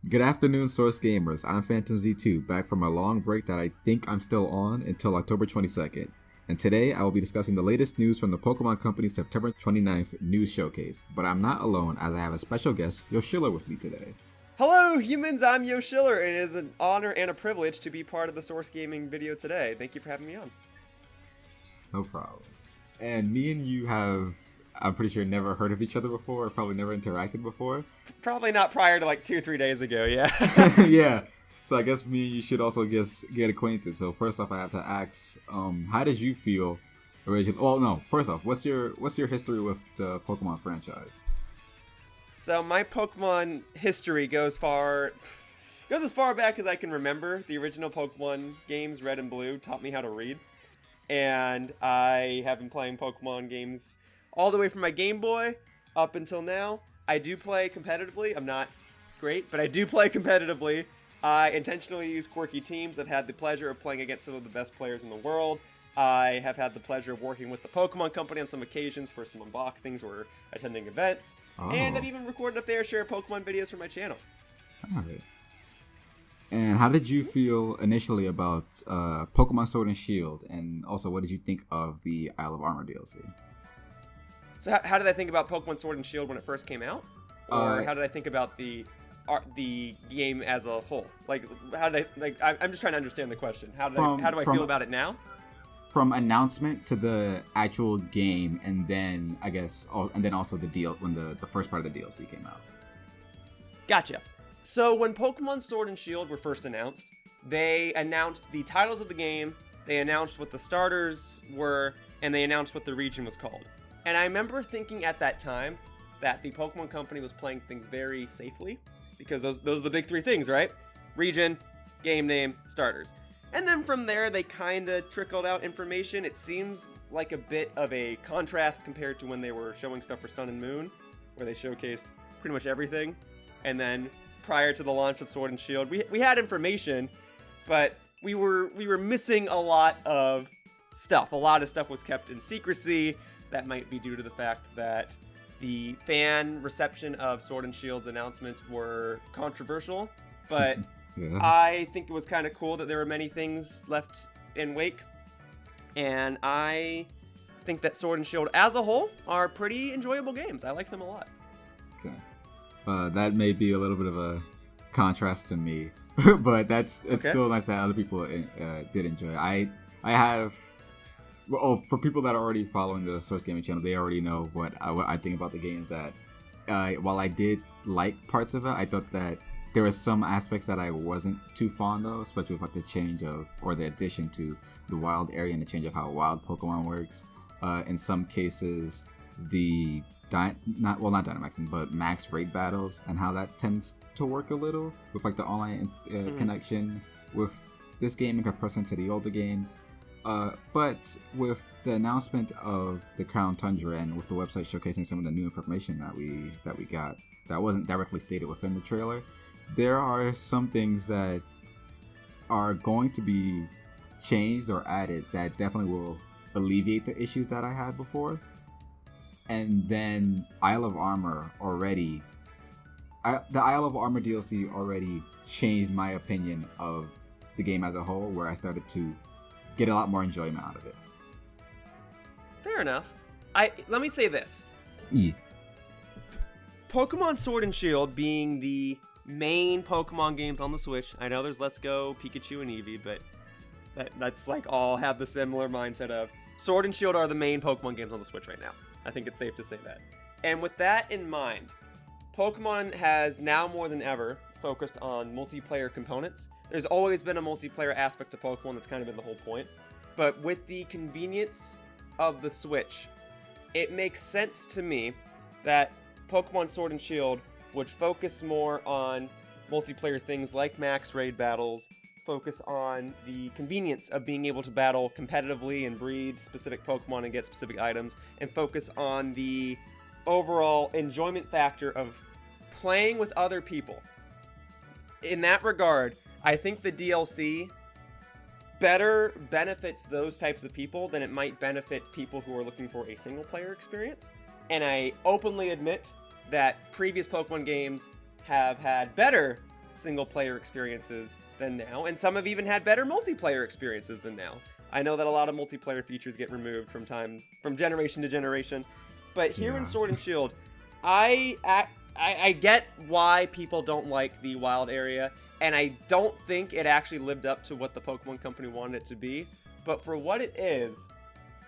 Good afternoon, Source Gamers. I'm Phantom Z2, back from a long break that I think I'm still on until October 22nd. And today I will be discussing the latest news from the Pokemon Company's September 29th news showcase. But I'm not alone, as I have a special guest, Yoshiller, with me today. Hello humans, I'm Yoshiller, and it is an honor and a privilege to be part of the Source Gaming video today. Thank you for having me on. No problem. And me and you have, I'm pretty sure, never heard of each other before, or probably never interacted before. Probably not prior to like 2-3 days ago, yeah. Yeah. So I guess me and you should also get acquainted. So first off, I have to ask, how did you feel originally? Well, no. First off, what's your history with the Pokemon franchise? So my Pokemon history goes as far back as I can remember. The original Pokemon games, Red and Blue, taught me how to read. And I have been playing Pokemon games all the way from my Game Boy up until now. I do play competitively. I'm not great, but I do play competitively. I intentionally use quirky teams. I've had the pleasure of playing against some of the best players in the world. I have had the pleasure of working with the Pokemon Company on some occasions for some unboxings or attending events. Oh. And I've even recorded a fair share of Pokemon videos for my channel. All right. And how did you feel initially about Pokemon Sword and Shield? And also, what did you think of the Isle of Armor DLC? So how did I think about Pokemon Sword and Shield when it first came out? Or how did I think about the game as a whole? I'm just trying to understand the question. How do I feel about it now? From announcement to the actual game, and then I guess, and then also the deal when the first part of the DLC came out. Gotcha. So when Pokemon Sword and Shield were first announced, they announced the titles of the game, they announced what the starters were, and they announced what the region was called. And I remember thinking at that time that the Pokemon Company was playing things very safely, because those are the big three things, right? Region, game name, starters. And then from there, they kind of trickled out information. It seems like a bit of a contrast compared to when they were showing stuff for Sun and Moon, where they showcased pretty much everything. And then prior to the launch of Sword and Shield, we had information, but we were missing a lot of stuff. A lot of stuff was kept in secrecy. That might be due to the fact that the fan reception of Sword and Shield's announcements were controversial, but yeah. I think it was kind of cool that there were many things left in wake, and I think that Sword and Shield as a whole are pretty enjoyable games. I like them a lot. Okay. That may be a little bit of a contrast to me, but it's okay. Still nice that other people did enjoy it. I have... Well, for people that are already following the Source Gaming channel, they already know what I think about the games. That while I did like parts of it, I thought that there were some aspects that I wasn't too fond of, especially with like the change of, or the addition to the wild area and the change of how wild Pokemon works. In some cases, the not Dynamaxing, but max raid battles and how that tends to work a little with like the online connection with this game in comparison to the older games. But with the announcement of the Crown Tundra and with the website showcasing some of the new information that we got that wasn't directly stated within the trailer, there are some things that are going to be changed or added that definitely will alleviate the issues that I had before. And then Isle of Armor the Isle of Armor DLC already changed my opinion of the game as a whole, where I started to get a lot more enjoyment out of it. Fair enough. Let me say this. Yeah. Pokemon Sword and Shield being the main Pokemon games on the Switch. I know there's Let's Go, Pikachu, and Eevee, but that's like all have the similar mindset of Sword and Shield are the main Pokemon games on the Switch right now. I think it's safe to say that. And with that in mind, Pokemon has now more than ever focused on multiplayer components. There's always been a multiplayer aspect to Pokemon, that's kind of been the whole point. But with the convenience of the Switch, it makes sense to me that Pokemon Sword and Shield would focus more on multiplayer things like max raid battles, focus on the convenience of being able to battle competitively and breed specific Pokemon and get specific items, and focus on the overall enjoyment factor of playing with other people. In that regard, I think the DLC better benefits those types of people than it might benefit people who are looking for a single player experience. And I openly admit that previous Pokemon games have had better single player experiences than now, and some have even had better multiplayer experiences than now. I know that a lot of multiplayer features get removed from generation to generation, but here in Sword and Shield, I get why people don't like the wild area, and I don't think it actually lived up to what the Pokemon Company wanted it to be. But for what it is,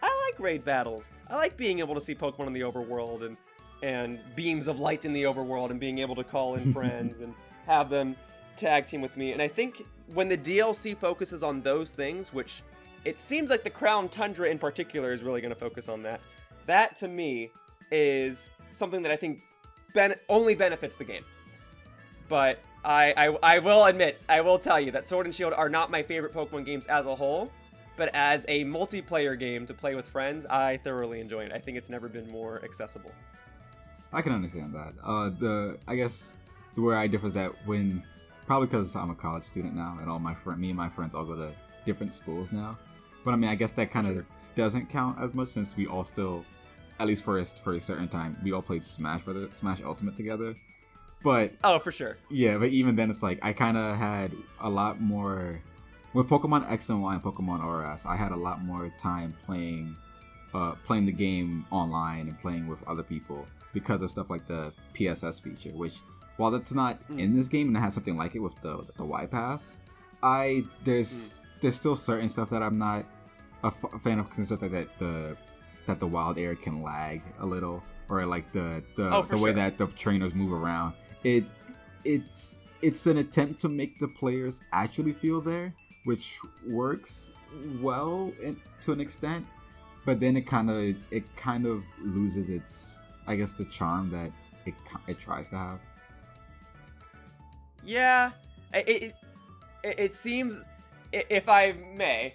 I like raid battles. I like being able to see Pokemon in the overworld and beams of light in the overworld and being able to call in friends and have them tag team with me. And I think when the DLC focuses on those things, which it seems like the Crown Tundra in particular is really going to focus on that, that to me is something that I think only benefits the game. But I will admit, I will tell you that Sword and Shield are not my favorite Pokemon games as a whole, but as a multiplayer game to play with friends, I thoroughly enjoy it. I think it's never been more accessible. I can understand that. I guess the where I differ is that probably because I'm a college student now, and me and my friends all go to different schools now. But I mean, I guess that kind of doesn't count as much since we all still, at least for a certain time, we all played Smash Ultimate together. But oh, for sure. Yeah, but even then, it's like I kind of had a lot more with Pokemon X and Y and Pokemon RS. I had a lot more time playing the game online and playing with other people because of stuff like the PSS feature, which while that's not in this game and it has something like it with the Y Pass, there's still certain stuff that I'm not a fan of, stuff like that the wild area can lag a little, or like the way that the trainers move around. It's an attempt to make the players actually feel there, which works well to an extent, but then it kind of loses its, I guess, the charm that it tries to have. Yeah, it seems, if I may,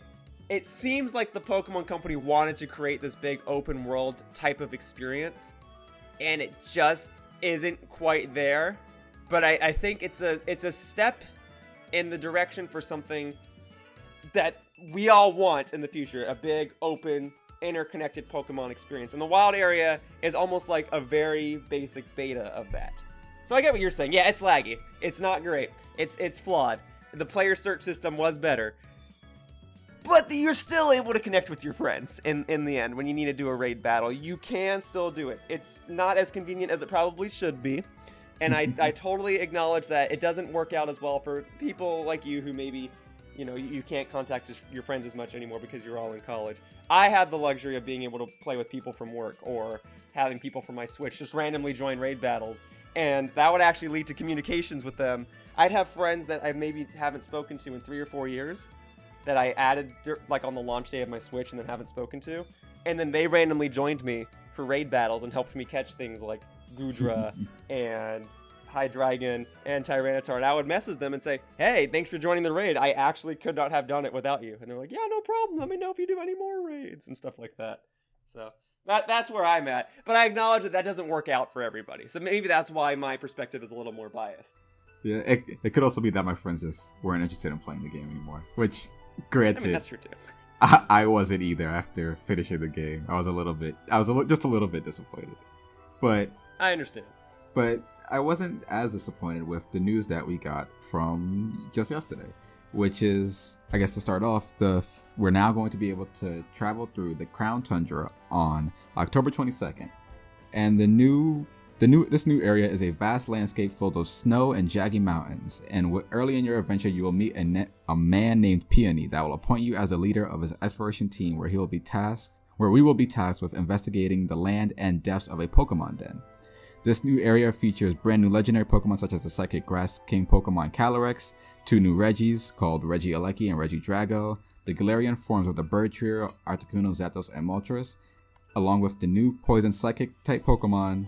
it seems like the Pokemon Company wanted to create this big open world type of experience, and it just isn't quite there. But I think it's a step in the direction for something that we all want in the future, a big open interconnected Pokemon experience. And the wild area is almost like a very basic beta of that. So I get what you're saying. Yeah, it's laggy. It's not great. It's flawed. The player search system was better. But you're still able to connect with your friends in the end when you need to do a raid battle. You can still do it. It's not as convenient as it probably should be. And I totally acknowledge that it doesn't work out as well for people like you who maybe, you can't contact your friends as much anymore because you're all in college. I had the luxury of being able to play with people from work or having people from my Switch just randomly join raid battles. And that would actually lead to communications with them. I'd have friends that I maybe haven't spoken to in 3 or 4 years that I added like on the launch day of my Switch and then haven't spoken to. And then they randomly joined me for raid battles and helped me catch things like Goodra and Hydreigon and Tyranitar. And I would message them and say, hey, thanks for joining the raid. I actually could not have done it without you. And they're like, yeah, no problem. Let me know if you do any more raids and stuff like that. So that's where I'm at. But I acknowledge that doesn't work out for everybody. So maybe that's why my perspective is a little more biased. Yeah, it could also be that my friends just weren't interested in playing the game anymore. Which, granted, that's true too. I wasn't either after finishing the game. I was just a little bit disappointed. But I understand. But I wasn't as disappointed with the news that we got from just yesterday, which is, I guess to start off, we're now going to be able to travel through the Crown Tundra on October 22nd. And this new area is a vast landscape filled with snow and jagged mountains. And early in your adventure, you will meet a man named Peony that will appoint you as a leader of his exploration team, where we will be tasked with investigating the land and depths of a Pokemon den. This new area features brand new legendary Pokemon such as the Psychic Grass King Pokemon Calyrex, 2 new Regis called Regieleki and Regidrago, the Galarian forms of the bird trio Articuno, Zapdos, and Moltres, along with the new Poison Psychic type Pokemon,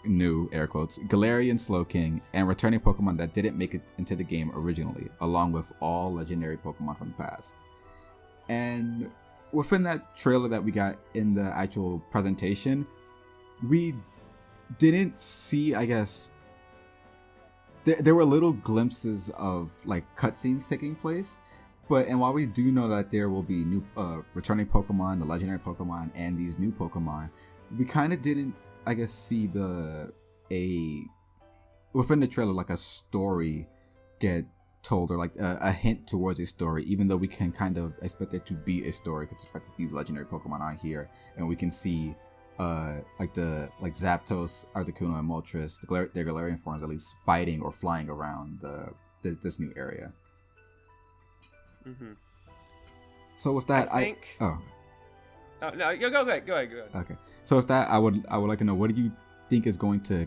new air quotes, Galarian Slowking, and returning Pokemon that didn't make it into the game originally, along with all legendary Pokemon from the past. And within that trailer that we got in the actual presentation, we didn't see, I guess, there were little glimpses of like cutscenes taking place, and while we do know that there will be new returning Pokemon, the legendary Pokemon, and these new Pokemon, we kind of didn't, I guess, see within the trailer like a story get told, or like a hint towards a story, even though we can kind of expect it to be a story because the fact that these legendary Pokemon are here, and we can see like Zapdos, Articuno, and Moltres, their Galarian forms at least fighting or flying around this new area. Mm-hmm. So with that, I think. Oh no, go ahead. Okay. So with that, I would like to know, what do you think is going to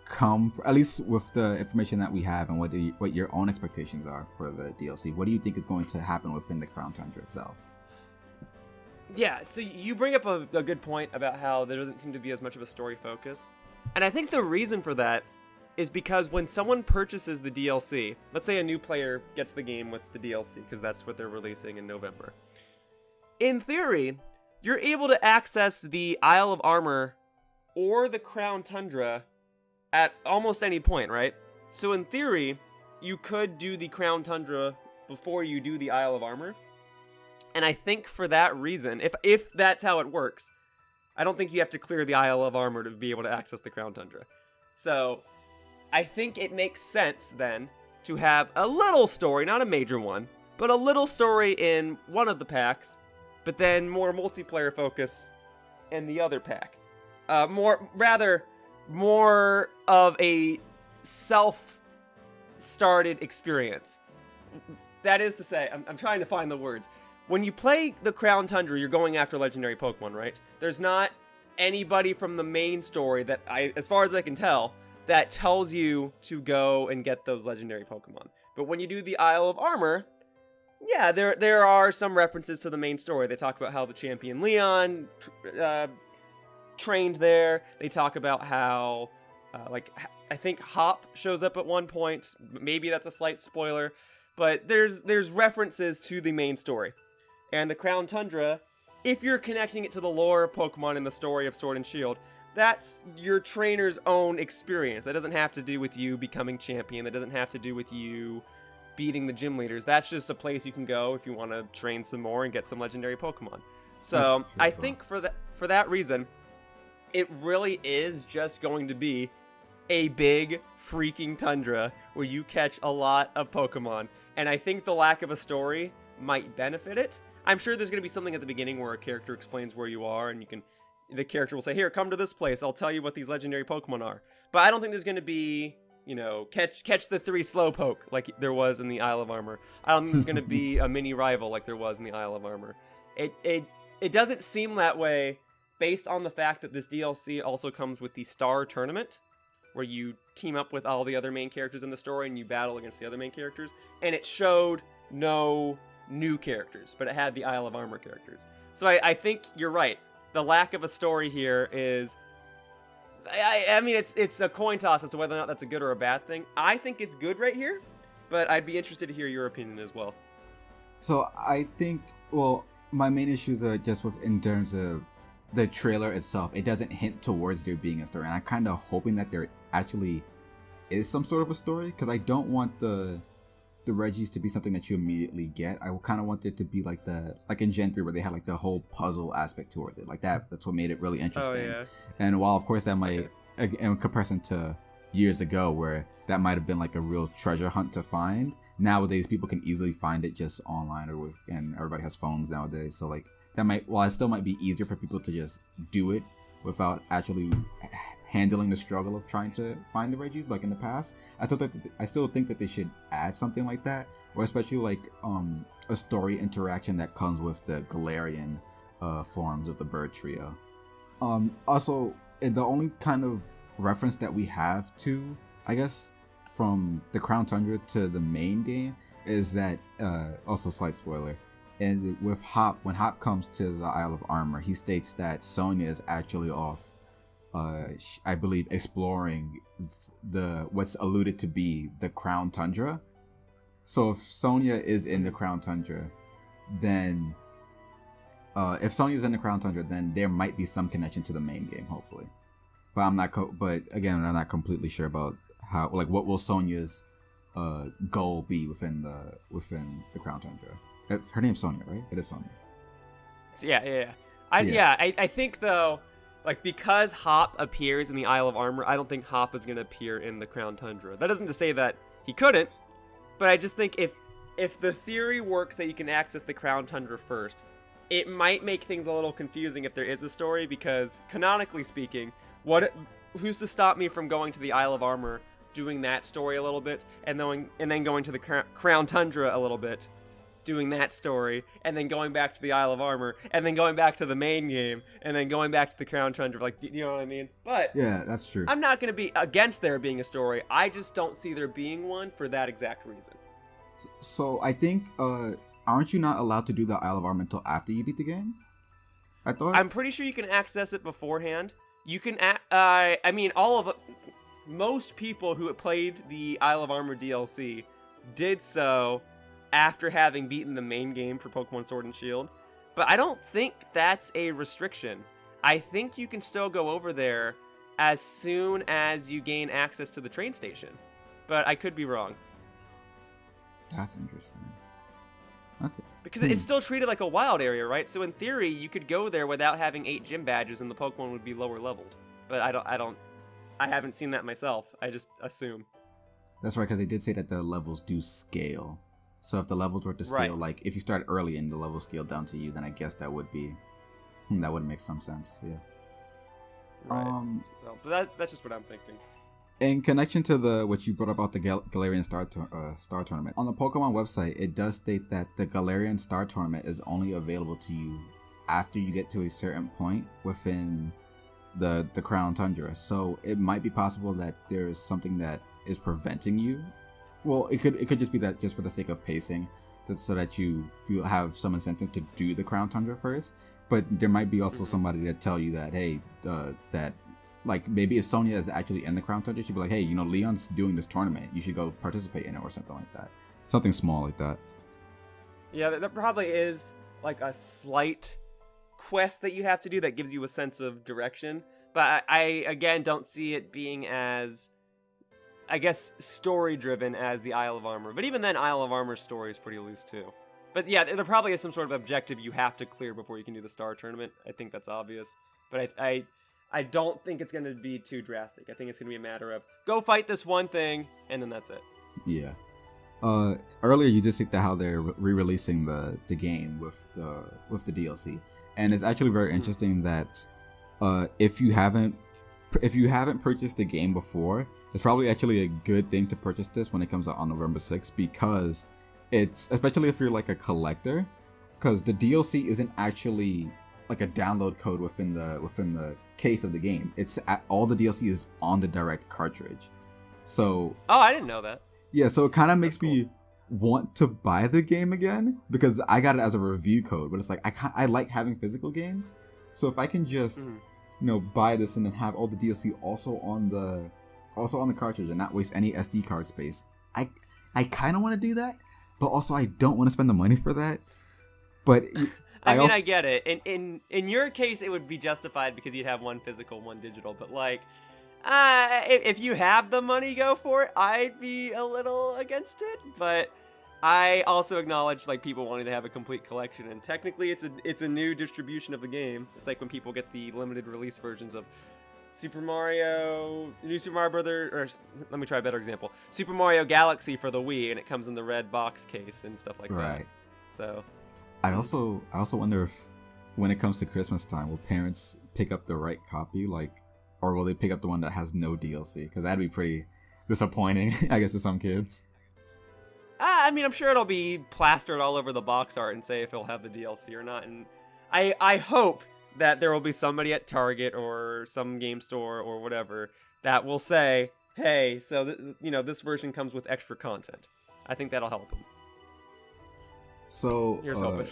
come, at least with the information that we have, and what your own expectations are for the DLC? What do you think is going to happen within the Crown Tundra itself? Yeah, so you bring up a good point about how there doesn't seem to be as much of a story focus. And I think the reason for that is because when someone purchases the DLC, let's say a new player gets the game with the DLC, because that's what they're releasing in November. In theory, you're able to access the Isle of Armor or the Crown Tundra at almost any point, right? So in theory, you could do the Crown Tundra before you do the Isle of Armor. And I think for that reason, if that's how it works, I don't think you have to clear the Isle of Armor to be able to access the Crown Tundra. So I think it makes sense then to have a little story, not a major one, but a little story in one of the packs, but then more multiplayer focus in the other pack. More of a self-started experience. That is to say, I'm trying to find the words. When you play the Crown Tundra, you're going after legendary Pokemon, right? There's not anybody from the main story that as far as I can tell, that tells you to go and get those legendary Pokemon. But when you do the Isle of Armor, yeah, there are some references to the main story. They talk about how the champion Leon trained there. They talk about how, I think Hop shows up at one point. Maybe that's a slight spoiler, but there's references to the main story. And the Crown Tundra, if you're connecting it to the lore of Pokemon in the story of Sword and Shield, that's your trainer's own experience. That doesn't have to do with you becoming champion. That doesn't have to do with you beating the gym leaders. That's just a place you can go if you want to train some more and get some legendary Pokemon. So I think for that reason, it really is just going to be a big freaking tundra where you catch a lot of Pokemon. And I think the lack of a story might benefit it. I'm sure there's going to be something at the beginning where a character explains where you are, and the character will say, here, come to this place, I'll tell you what these legendary Pokemon are. But I don't think there's going to be, catch the 3 Slowpoke like there was in the Isle of Armor. I don't think there's going to be a mini rival like there was in the Isle of Armor. It doesn't seem that way based on the fact that this DLC also comes with the Star Tournament, where you team up with all the other main characters in the story and you battle against the other main characters. And it showed no new characters, but it had the Isle of Armor characters. So I think you're right. The lack of a story here is... I mean, it's a coin toss as to whether or not that's a good or a bad thing. I think it's good right here, but I'd be interested to hear your opinion as well. So I think, my main issues are just in terms of the trailer itself. It doesn't hint towards there being a story, and I'm kind of hoping that there actually is some sort of a story, because I don't want the Regis to be something that you immediately get. I kind of want it to be like in Gen 3 where they had like the whole puzzle aspect towards it. Like that's what made it really interesting. Oh, yeah. And while of course that might, in comparison to years ago where that might have been like a real treasure hunt to find, nowadays people can easily find it just online and everybody has phones nowadays. So like it still might be easier for people to just do it without actually handling the struggle of trying to find the Regis like in the past. I still think that they should add something like that, or especially like a story interaction that comes with the Galarian forms of the bird trio. Also, the only kind of reference that we have to, I guess, from the Crown Tundra to the main game is that also slight spoiler. And with Hop, when Hop comes to the Isle of Armor, he states that Sonia is actually off, I believe, exploring what's alluded to be the Crown Tundra. So if Sonia is in the Crown Tundra, then then there might be some connection to the main game, hopefully. But I'm not not completely sure about how, like, what will Sonia's goal be within the Crown Tundra. Her name's Sonia, right? It is Sonia. Yeah. I think though, like, because Hop appears in the Isle of Armor, I don't think Hop is going to appear in the Crown Tundra. That isn't to say that he couldn't, But I just think if the theory works that you can access the Crown Tundra first, it might make things a little confusing if there is a story, because canonically speaking, who's to stop me from going to the Isle of Armor, doing that story a little bit, and then going to the Crown Tundra a little bit, doing that story, and then going back to the Isle of Armor, and then going back to the main game, and then going back to the Crown Tundra. Like, you know what I mean? But yeah, that's true. I'm not going to be against there being a story. I just don't see there being one for that exact reason. So I think, aren't you not allowed to do the Isle of Armor until after you beat the game? I thought. I'm pretty sure you can access it beforehand. You can, most people who played the Isle of Armor DLC did so after having beaten the main game for Pokemon Sword and Shield. But I don't think that's a restriction. I think you can still go over there as soon as you gain access to the train station. But I could be wrong. That's interesting. Okay. Because it's still treated like a wild area, right? So in theory, you could go there without having 8 gym badges and the Pokemon would be lower leveled. But I haven't seen that myself. I just assume. That's right, because they did say that the levels do scale. So if the levels were to scale, like if you start early and the level scaled down to you, then I guess that would be, that would make some sense. Yeah. Right. But that's just what I'm thinking. In connection to what you brought up about the Galarian Star Tournament, on the Pokemon website, it does state that the Galarian Star Tournament is only available to you after you get to a certain point within the Crown Tundra. So it might be possible that there's something that is preventing you. Well, it could just be that just for the sake of pacing, so that you have some incentive to do the Crown Tundra first. But there might be also somebody that tell you that, hey, that like maybe if Sonia is actually in the Crown Tundra, she'd be like, hey, you know, Leon's doing this tournament, you should go participate in it or something like that. Something small like that. Yeah, there probably is like a slight quest that you have to do that gives you a sense of direction. But I again don't see it being as, I guess, story-driven as the Isle of Armor. But even then, Isle of Armor's story is pretty loose, too. But yeah, there probably is some sort of objective you have to clear before you can do the Star Tournament. I think that's obvious. But I don't think it's going to be too drastic. I think it's going to be a matter of, go fight this one thing, and then that's it. Yeah. Earlier, you just said how they're re-releasing the game with the DLC. And it's actually very interesting that if you haven't purchased the game before, it's probably actually a good thing to purchase this when it comes out on November 6th, because it's, especially if you're like a collector, because the DLC isn't actually like a download code within the case of the game. It's all the DLC is on the direct cartridge. So I didn't know that. Yeah, so it kind of makes me want to buy the game again, because I got it as a review code, but it's like I like having physical games. So if I can just buy this and then have all the DLC also on the cartridge and not waste any SD card space, I kind of want to do that, but also I don't want to spend the money for that. But I get it. In your case, it would be justified because you'd have one physical, one digital. But like, if you have the money, go for it. I'd be a little against it, but I also acknowledge like people wanting to have a complete collection, and technically it's a new distribution of the game. It's like when people get the limited release versions of New Super Mario Brother, or let me try a better example, Super Mario Galaxy for the Wii, and it comes in the red box case and stuff like that. Right. So I also wonder if when it comes to Christmas time, will parents pick up the right copy, or will they pick up the one that has no DLC? Because that'd be pretty disappointing, I guess, to some kids. I mean, I'm sure it'll be plastered all over the box art and say if it'll have the DLC or not. And I hope that there will be somebody at Target or some game store or whatever that will say, hey, so this version comes with extra content. I think that'll help them. So here's hoping.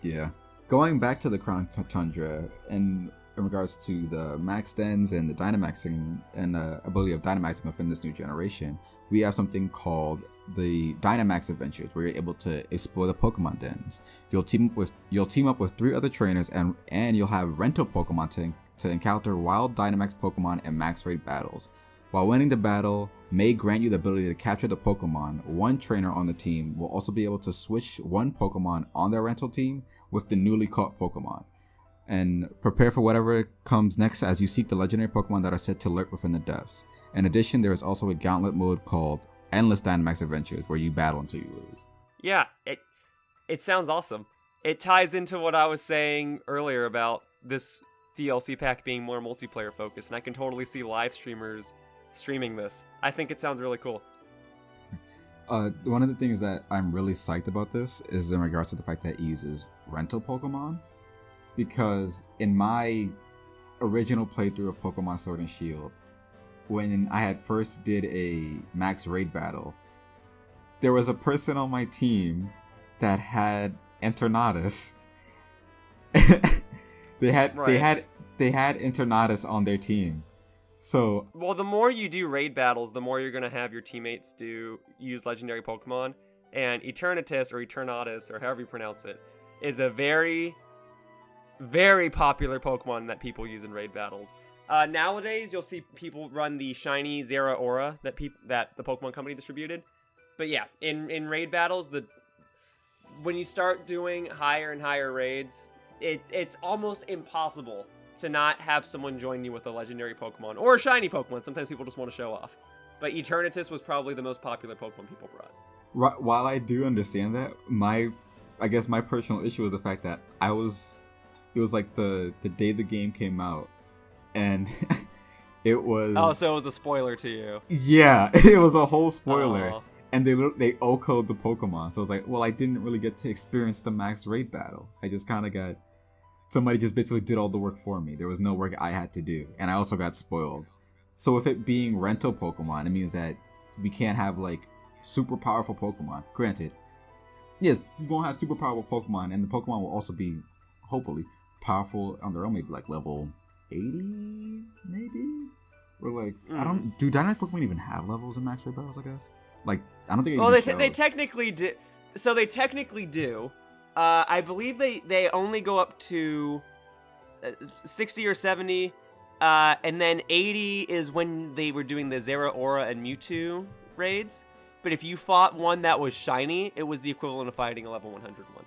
Yeah, going back to the Crown Tundra in regards to the max dens and the Dynamaxing and ability of Dynamaxing within this new generation, we have something called the Dynamax Adventures, where you're able to explore the Pokemon dens. You'll team up with 3 other trainers, and you'll have rental Pokemon to encounter wild Dynamax Pokemon in max raid battles. While winning the battle may grant you the ability to capture the Pokemon, one trainer on the team will also be able to switch one Pokemon on their rental team with the newly caught Pokemon. And prepare for whatever comes next as you seek the legendary Pokemon that are said to lurk within the depths. In addition, there is also a gauntlet mode called endless Dynamax adventures where you battle until you lose. Yeah, it sounds awesome. It ties into what I was saying earlier about this DLC pack being more multiplayer focused, and I can totally see live streamers streaming this. I think it sounds really cool. One of the things that I'm really psyched about this is in regards to the fact that it uses rental Pokemon, because in my original playthrough of Pokemon Sword and Shield, when I had first did a max raid battle, there was a person on my team that had Eternatus. they had Eternatus on their team. So, well, the more you do raid battles, the more you're going to have your teammates use legendary Pokemon. And Eternatus, or Eternatus, or however you pronounce it, is a very, very popular Pokemon that people use in raid battles. Nowadays, you'll see people run the shiny Zeraora that the Pokemon Company distributed. But yeah, in raid battles, when you start doing higher and higher raids, it's almost impossible to not have someone join you with a legendary Pokemon or a shiny Pokemon. Sometimes people just want to show off. But Eternatus was probably the most popular Pokemon people brought. While I do understand that, I guess my personal issue was the fact that it was like the day the game came out, and it was... Oh, so it was a spoiler to you. Yeah, it was a whole spoiler. Oh. And they O-code the Pokemon. So I was like, well, I didn't really get to experience the max raid battle. I just kind of got... Somebody just basically did all the work for me. There was no work I had to do. And I also got spoiled. So with it being rental Pokemon, it means that we can't have, like, super powerful Pokemon. Granted, yes, we won't have super powerful Pokemon, and the Pokemon will also be, hopefully, powerful on their own, maybe like level 80, maybe? Or like, do Dynamax Pokemon even have levels in max raid battles, I guess? Like, I don't think they technically do. So they technically do. I believe they only go up to 60 or 70, and then 80 is when they were doing the Zeraora and Mewtwo raids. But if you fought one that was shiny, it was the equivalent of fighting a level 100 one.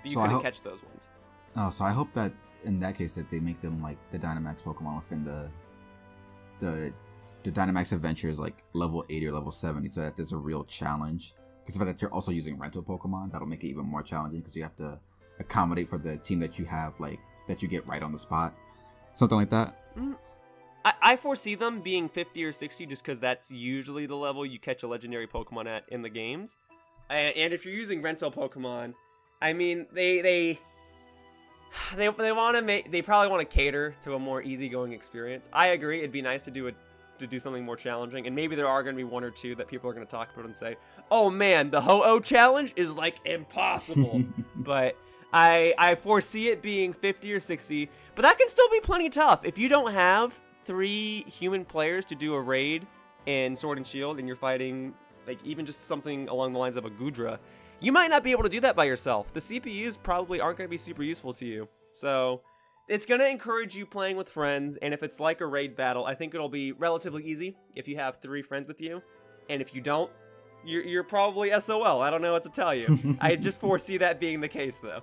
But you couldn't catch those ones. Oh, so I hope that in that case that they make them like the Dynamax Pokemon within the Dynamax adventures like level 80 or level 70, so that there's a real challenge. Because the fact that you're also using rental Pokemon, that'll make it even more challenging because you have to accommodate for the team that you have, like, that you get right on the spot. Something like that. I foresee them being 50 or 60 just because that's usually the level you catch a legendary Pokemon at in the games. And if you're using rental Pokemon, I mean, they probably want to cater to a more easygoing experience. I agree, it'd be nice to do something more challenging, and maybe there are going to be one or two that people are going to talk about and say, oh man, the Ho-Oh challenge is like impossible. But I foresee it being 50 or 60, but that can still be plenty tough. If you don't have 3 human players to do a raid in Sword and Shield, and you're fighting like even just something along the lines of a Goodra, you might not be able to do that by yourself. The CPUs probably aren't going to be super useful to you. So it's going to encourage you playing with friends, and if it's like a raid battle, I think it'll be relatively easy if you have 3 friends with you. And if you don't, you're probably SOL. I don't know what to tell you. I just foresee that being the case, though.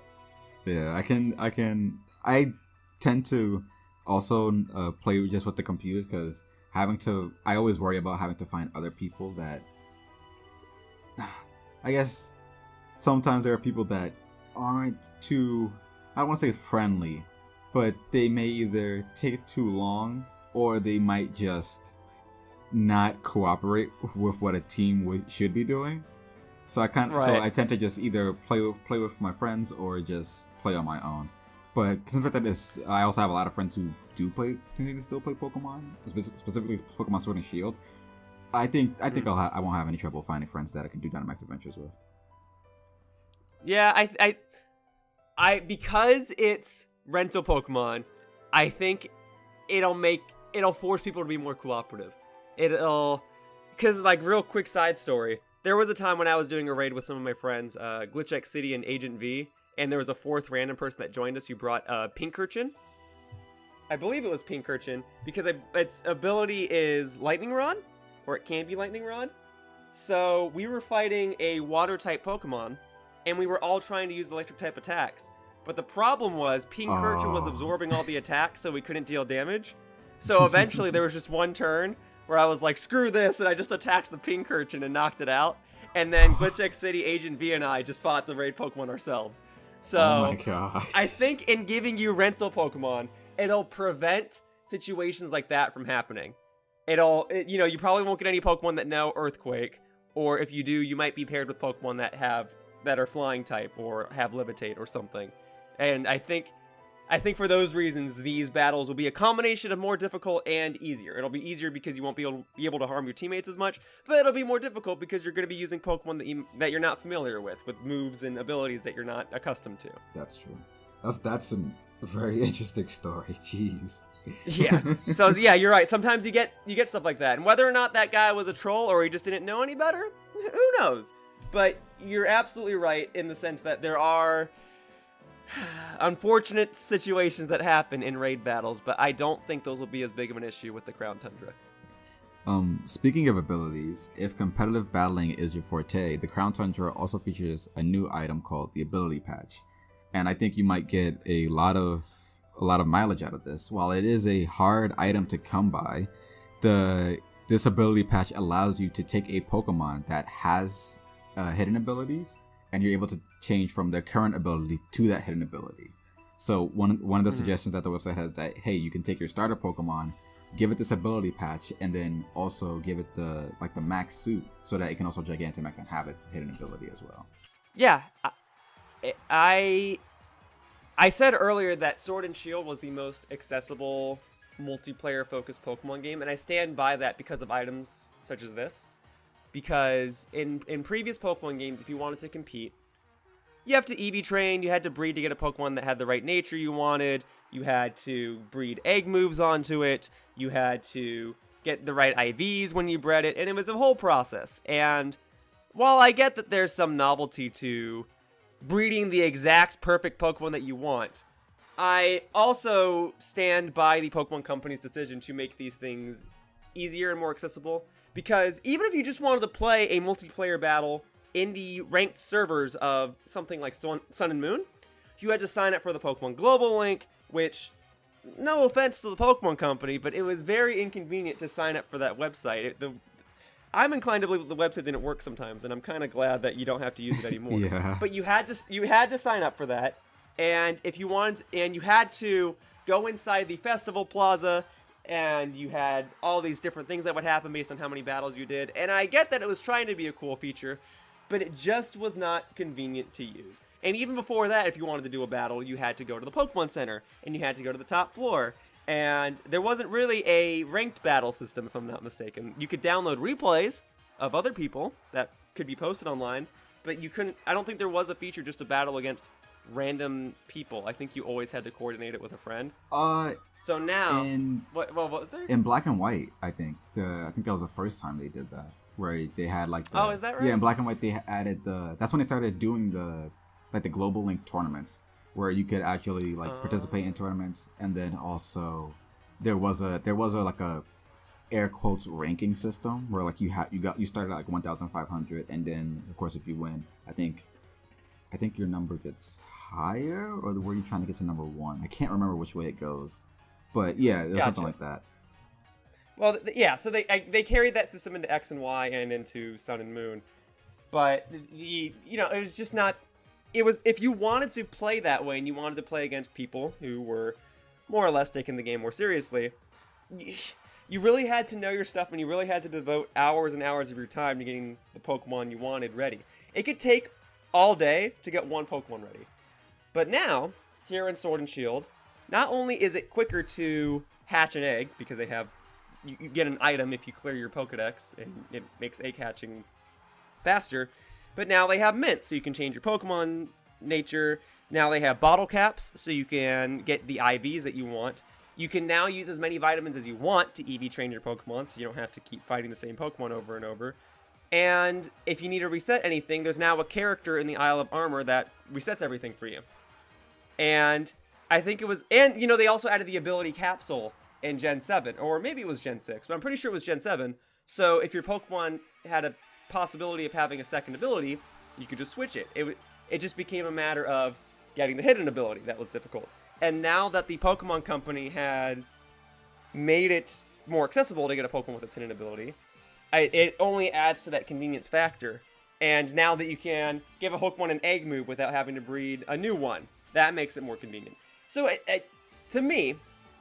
Yeah, I tend to also play just with the computers, because I always worry about having to find other people that, I guess, sometimes there are people that aren't too, I don't want to say friendly, but they may either take too long, or they might just not cooperate with what a team should be doing. So I tend to just either play with my friends or just play on my own. But considering that I also have a lot of friends who do still play Pokemon, specifically Pokemon Sword and Shield. I think I won't have any trouble finding friends that I can do Dynamax adventures with. Yeah, I because it's rental Pokemon, I think it'll force people to be more cooperative. Because, like, real quick side story, there was a time when I was doing a raid with some of my friends, Glitchx City and Agent V, and there was a 4th random person that joined us who brought Pincurchin. I believe it was Pincurchin, because its ability is Lightning Rod, or it can be Lightning Rod. So we were fighting a water-type Pokemon, and we were all trying to use electric-type attacks. But the problem was Pincurchin was absorbing all the attacks, so we couldn't deal damage. So eventually there was just one turn where I was like, screw this, and I just attacked the pink urchin and knocked it out. And then Glitch City Agent V and I just fought the raid Pokemon ourselves. So oh my gosh. I think in giving you rental Pokemon, it'll prevent situations like that from happening. You probably won't get any Pokemon that know Earthquake, or if you do, you might be paired with Pokemon that are flying type or have Levitate or something. And I think for those reasons, these battles will be a combination of more difficult and easier. It'll be easier because you won't be able to harm your teammates as much, but it'll be more difficult because you're going to be using Pokemon that you're not familiar with moves and abilities that you're not accustomed to. That's true. That's a very interesting story. Jeez. Yeah. So yeah, you're right. Sometimes you get stuff like that, and whether or not that guy was a troll or he just didn't know any better, who knows? But you're absolutely right in the sense that there are unfortunate situations that happen in raid battles, but I don't think those will be as big of an issue with the Crown Tundra. Speaking of abilities, if competitive battling is your forte, the Crown Tundra also features a new item called the Ability Patch. And I think you might get a lot of mileage out of this. While it is a hard item to come by, this ability patch allows you to take a Pokemon that has a hidden ability, and you're able to change from their current ability to that hidden ability. So one of the suggestions that the website has that, hey, you can take your starter Pokemon, give it this ability patch, and then also give it the max suit so that it can also Gigantamax and have its hidden ability as well. Yeah, I said earlier that Sword and Shield was the most accessible multiplayer-focused Pokemon game, and I stand by that because of items such as this. Because in previous Pokemon games, if you wanted to compete, you have to EV train, you had to breed to get a Pokemon that had the right nature you wanted, you had to breed egg moves onto it, you had to get the right IVs when you bred it, and it was a whole process. And while I get that there's some novelty to breeding the exact perfect Pokemon that you want, I also stand by the Pokemon Company's decision to make these things easier and more accessible. Because even if you just wanted to play a multiplayer battle in the ranked servers of something like Sun and Moon, you had to sign up for the Pokemon Global link, which, no offense to the Pokemon Company, but it was very inconvenient to sign up for that website. I'm inclined to believe that the website didn't work sometimes, and I'm kind of glad that you don't have to use it anymore. Yeah. But you had to sign up for that, and if you wanted, and you had to go inside the festival plaza, and you had all these different things that would happen based on how many battles you did. And I get that it was trying to be a cool feature, but it just was not convenient to use. And even before that, if you wanted to do a battle, you had to go to the Pokemon Center, and you had to go to the top floor. And there wasn't really a ranked battle system, if I'm not mistaken. You could download replays of other people that could be posted online, but you couldn't. I don't think there was a feature just to battle against random people. I think you always had to coordinate it with a friend. So now, what was there? In Black and White, I think that was the first time they did that, where they had oh, is that right? Yeah, in Black and White they added that's when they started doing the Global Link tournaments, where you could actually participate in tournaments, and then also there was a air quotes ranking system where you started at 1,500, and then of course if you win, I think your number gets higher, or were you trying to get to number 1? I can't remember which way it goes, but yeah, it was something like that. Well, yeah, so they carried that system into X and Y and into Sun and Moon, but it was just not. It was, if you wanted to play that way and you wanted to play against people who were more or less taking the game more seriously, you really had to know your stuff, and you really had to devote hours and hours of your time to getting the Pokemon you wanted ready. It could take all day to get one Pokemon ready. But now, here in Sword and Shield, not only is it quicker to hatch an egg, because you get an item if you clear your Pokedex, and it makes egg hatching faster, but now they have mints, so you can change your Pokemon nature. Now they have bottle caps, so you can get the IVs that you want. You can now use as many vitamins as you want to EV train your Pokemon, so you don't have to keep fighting the same Pokemon over and over. And if you need to reset anything, there's now a character in the Isle of Armor that resets everything for you. And I think it was, and they also added the ability capsule in Gen 7, or maybe it was Gen 6, but I'm pretty sure it was Gen 7. So if your Pokemon had a possibility of having a second ability, you could just switch it. It just became a matter of getting the hidden ability that was difficult. And now that the Pokemon Company has made it more accessible to get a Pokemon with its hidden ability, it only adds to that convenience factor. And now that you can give a Pokemon an egg move without having to breed a new one, that makes it more convenient. So to me,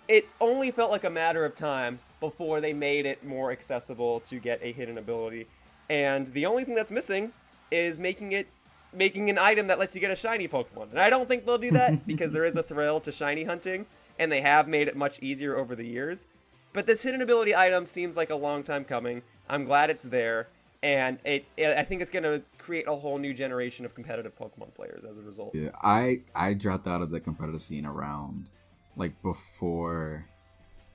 it only felt like a matter of time before they made it more accessible to get a hidden ability. And the only thing that's missing is making an item that lets you get a shiny Pokemon. And I don't think they'll do that because there is a thrill to shiny hunting, and they have made it much easier over the years. But this hidden ability item seems like a long time coming. I'm glad it's there, and I think it's going to create a whole new generation of competitive Pokemon players as a result. Yeah, I dropped out of the competitive scene around before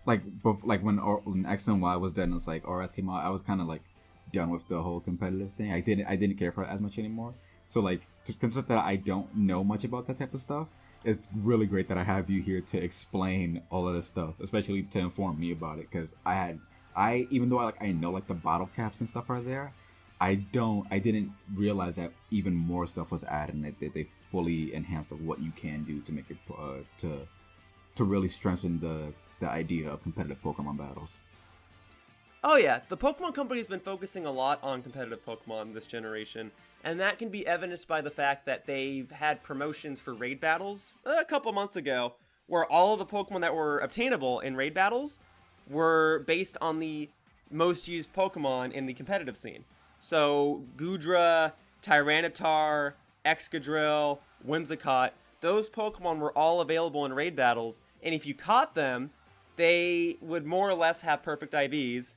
when X and Y was done. It's like RS came out. I was kind of done with the whole competitive thing. I didn't care for it as much anymore. So consider that I don't know much about that type of stuff. It's really great that I have you here to explain all of this stuff, especially to inform me about it. Because even though I know the bottle caps and stuff are there, I didn't realize that even more stuff was added, and that they fully enhanced of what you can do to make it to really strengthen the idea of competitive Pokemon battles. Oh yeah, the Pokemon Company's been focusing a lot on competitive Pokemon this generation, and that can be evidenced by the fact that they've had promotions for raid battles a couple months ago, where all of the Pokemon that were obtainable in raid battles were based on the most used Pokemon in the competitive scene. So Goodra, Tyranitar, Excadrill, Whimsicott, those Pokemon were all available in raid battles, and if you caught them, they would more or less have perfect IVs,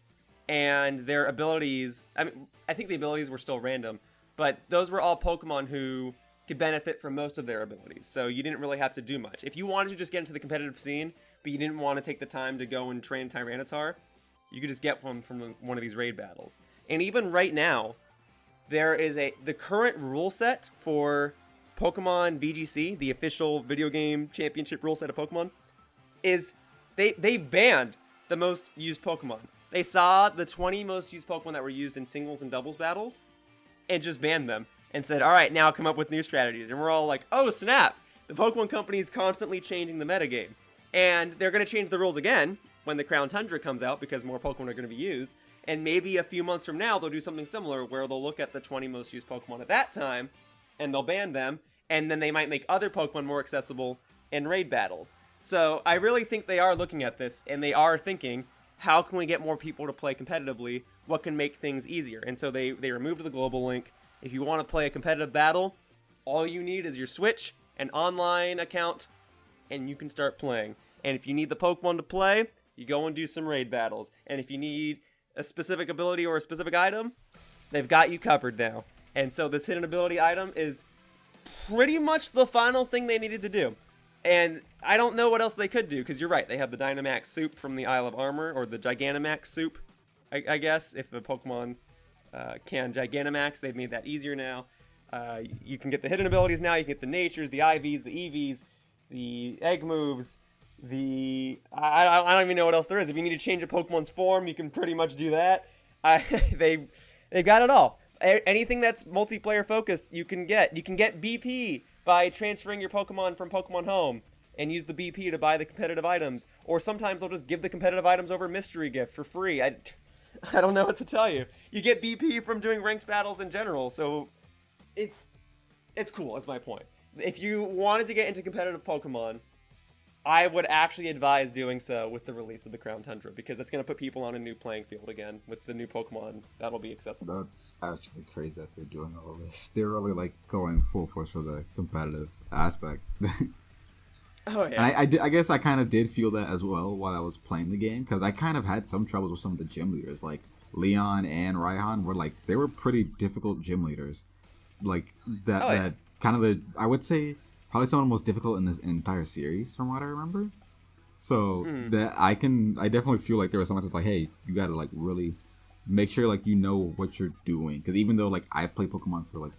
and their abilities, I think the abilities were still random, but those were all Pokemon who could benefit from most of their abilities, so you didn't really have to do much. If you wanted to just get into the competitive scene, but you didn't want to take the time to go and train Tyranitar, you could just get one from one of these raid battles. And even right now, there is the current rule set for Pokemon VGC, the official video game championship rule set of Pokemon, is they banned the most used Pokemon. They saw the 20 most used Pokemon that were used in singles and doubles battles and just banned them and said, all right, now come up with new strategies. And we're all like, oh, snap. The Pokemon Company is constantly changing the metagame. And they're going to change the rules again when the Crown Tundra comes out because more Pokemon are going to be used. And maybe a few months from now, they'll do something similar where they'll look at the 20 most used Pokemon at that time and they'll ban them. And then they might make other Pokemon more accessible in raid battles. So I really think they are looking at this and they are thinking, how can we get more people to play competitively? What can make things easier? And so they removed the global link. If you want to play a competitive battle, all you need is your Switch, an online account, and you can start playing. And if you need the Pokemon to play, you go and do some raid battles. And if you need a specific ability or a specific item, they've got you covered now. And so this hidden ability item is pretty much the final thing they needed to do. And I don't know what else they could do, because you're right, they have the Dynamax soup from the Isle of Armor, or the Gigantamax soup, I guess, if the Pokemon can Gigantamax. They've made that easier now. You can get the hidden abilities now, you can get the Natures, the IVs, the EVs, the Egg moves, I don't even know what else there is. If you need to change a Pokemon's form, you can pretty much do that. They've got it all. Anything that's multiplayer focused, you can get. You can get BP by transferring your Pokemon from Pokemon Home and use the BP to buy the competitive items. Or sometimes they'll just give the competitive items over mystery gift for free. I don't know what to tell you. You get BP from doing ranked battles in general, so it's cool, is my point. If you wanted to get into competitive Pokemon, I would actually advise doing so with the release of the Crown Tundra, because that's going to put people on a new playing field again with the new Pokemon that'll be accessible. That's actually crazy that they're doing all this. They're really going full force for the competitive aspect. Oh yeah. And I guess I kind of did feel that as well while I was playing the game, because I kind of had some troubles with some of the gym leaders. Like Leon and Raihan were they were pretty difficult gym leaders. That kind of I would say probably some of the most difficult in this entire series from what I remember. So that I definitely feel like there was something hey, you gotta really make sure you know what you're doing, because even though I've played Pokemon for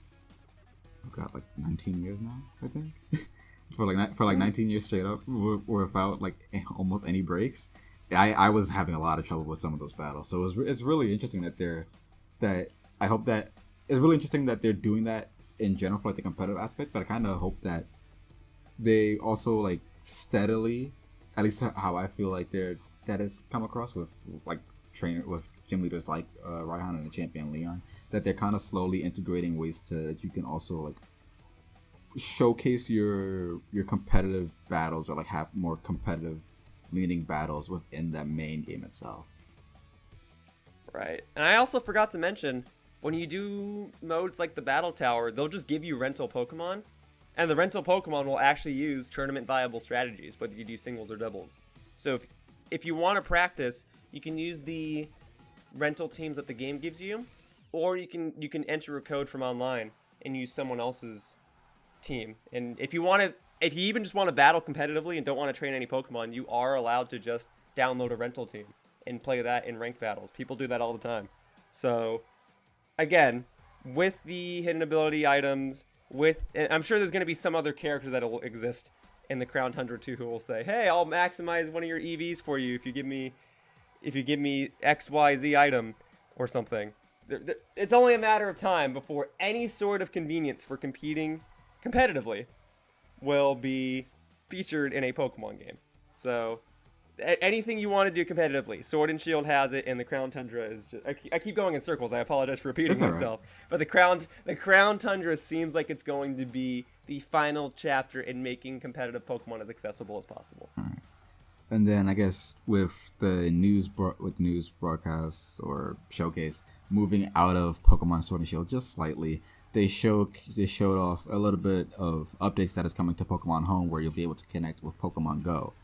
19 years now, I think. for 19 years straight up without almost any breaks, I was having a lot of trouble with some of those battles. So it's really interesting that I hope that it's really interesting that they're doing that in general for the competitive aspect, but I kind of hope that they also steadily, at least how I feel they're that has come across with like with gym leaders like Raihan and the champion Leon, that they're kind of slowly integrating ways that you can also like showcase your competitive battles, or like have more competitive leaning battles within that main game itself. Right. And I also forgot to mention, when you do modes like the Battle Tower, they'll just give you rental Pokemon, and the rental Pokemon will actually use tournament viable strategies, whether you do singles or doubles. So if you want to practice, you can use the rental teams that the game gives you, or you can enter a code from online and use someone else's team. And if you even just want to battle competitively and don't want to train any Pokemon, you are allowed to just download a rental team and play that in ranked battles. People do that all the time. So, again, with the hidden ability items, and I'm sure there's going to be some other characters that will exist in the Crown Tundra too, who will say, "Hey, I'll maximize one of your EVs for you if you give me XYZ item or something." It's only a matter of time before any sort of convenience for competing competitively will be featured in a Pokemon game. So anything you want to do competitively, Sword and Shield has it, and the Crown Tundra is just... I keep going in circles. I apologize for repeating myself. Right. But the Crown Tundra seems like it's going to be the final chapter in making competitive Pokemon as accessible as possible. All right. And then I guess with the news broadcast or showcase moving out of Pokemon Sword and Shield just slightly, they showed off a little bit of updates that is coming to Pokemon Home, where you'll be able to connect with Pokemon Go.